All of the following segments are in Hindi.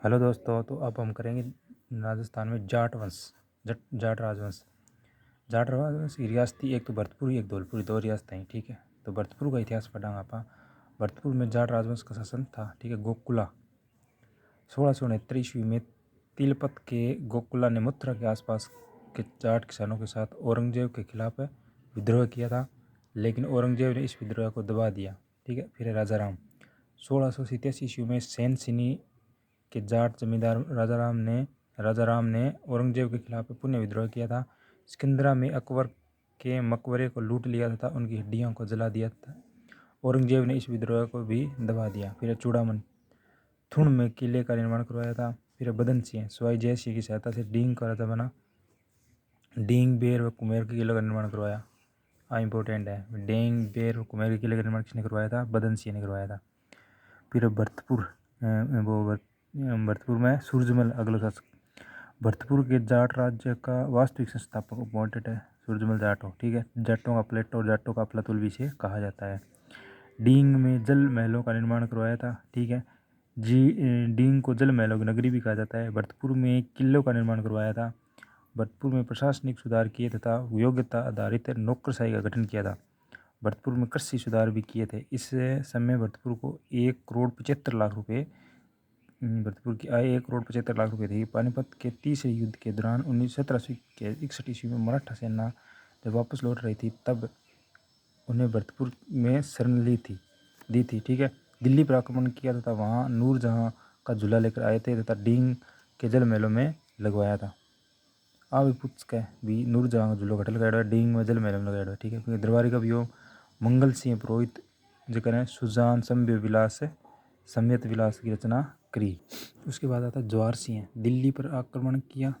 हेलो दोस्तों, तो अब हम करेंगे राजस्थान में जाट राजवंश। जाट राजवंश की रियासती एक तो भरतपुर एक धौलपुर, दो रियासतें हैं। ठीक है, तो भरतपुर का इतिहास पढ़ांगे आप। भरतपुर में जाट राजवंश का शासन था। ठीक है, गोकुला 1669 ईस्वी में तिलपत के गोकुला ने मथुरा के आसपास के जाट किसानों के साथ औरंगजेब के खिलाफ विद्रोह किया था, लेकिन औरंगजेब ने इस विद्रोह को दबा दिया। ठीक है, फिर राजाराम 1687 ईस्वी में सेन सिनी के जाट जमींदार राजाराम ने औरंगजेब के खिलाफ पुनः विद्रोह किया था। सिकंदरा में अकबर के मकबरे को लूट लिया तथा उनकी हड्डियों को जला दिया था। औरंगजेब ने इस विद्रोह को भी दबा दिया। फिर चूड़ामन थुण में किले का निर्माण करवाया था। फिर बदन सिंह स्वाई जय सिंह की सहायता से डींग का राजा बना। डींग बेर व कुमेर के किले का निर्माण करवाया। इंपॉर्टेंट है, डींग बेर व कुमेर के किले का निर्माण किसने करवाया था? बदन सिंह ने करवाया था। फिर भरतपुर में सूरजमल अगला शासक। भरतपुर के जाट राज्य का वास्तविक संस्थापक इम्पोर्टेंट है सूरजमल जाटो। ठीक है, जाटों का प्लेटो और जाटों का अफलातुल भी से कहा जाता है। डींग में जल महलों का निर्माण करवाया था। ठीक है, डींग को जल महलों की नगरी भी कहा जाता है। भरतपुर में किलों का निर्माण करवाया था। भरतपुर में प्रशासनिक सुधार किए तथा योग्यता आधारित नौकरशाही का गठन किया था। भरतपुर में कृषि सुधार भी किए थे। इस समय भरतपुर को 1,75,00,000 रुपये भरतपुर की आय 1,75,00,000 रुपये थी। पानीपत के तीसरे युद्ध के दौरान 1761 ईस्वी में मराठा सेना जब वापस लौट रही थी तब उन्हें भरतपुर में शरण दी थी। ठीक है, दिल्ली पर आक्रमण किया तथा वहाँ नूरजहाँ का झूला लेकर आए थे तथा डींग के जल महलों में लगवाया था। भी पूछ के भी नूरजहाँ का झूलो घटल लगाया डींग में जल महलों में लगाया। ठीक है, क्योंकि दरबारी का वियोग मंगल सिंह पुरोहित जिक्र सुजान सम्यत विलास की रचना करी। उसके बाद आता जवाहर सिंह, दिल्ली पर आक्रमण किया,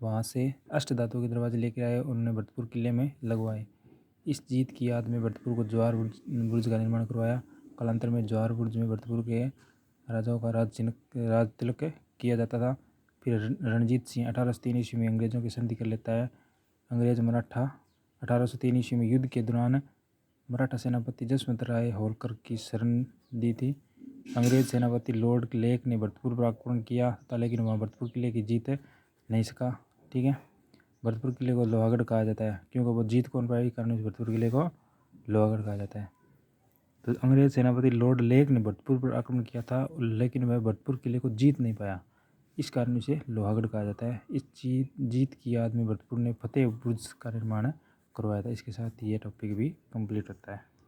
वहाँ से अष्टधातु के दरवाजे लेकर आए, उन्होंने भरतपुर किले में लगवाए। इस जीत की याद में भरतपुर को जवाहर बुर्ज का निर्माण करवाया। कालांतर में जवाहर बुर्ज में भरतपुर के राजाओं का राज तिलक किया जाता था। फिर रणजीत सिंह 1803 ईस्वी में अंग्रेजों की संधि कर लेता है। अंग्रेज मराठा 1803 ईस्वी में युद्ध के दौरान मराठा सेनापति जसवंत राय होलकर की शरण दी थी। अंग्रेज सेनापति लॉर्ड लेक ने भरतपुर पर आक्रमण किया था, लेकिन वहाँ भरतपुर किले की जीत नहीं सका। ठीक है, भरतपुर किले को लोहागढ़ कहा जाता है क्योंकि वो जीत कौन पाई, कारण भरतपुर किले को लोहागढ़ कहा जाता है। तो अंग्रेज सेनापति लॉर्ड लेक ने भरतपुर पर आक्रमण किया था, लेकिन वह भरतपुर किले को जीत नहीं पाया, इस कारण इसे लोहागढ़ कहा जाता है। इस जीत की याद में भरतपुर ने फतेह बुर्ज का निर्माण करवाया था। इसके साथ ये टॉपिक भी कंप्लीट होता है।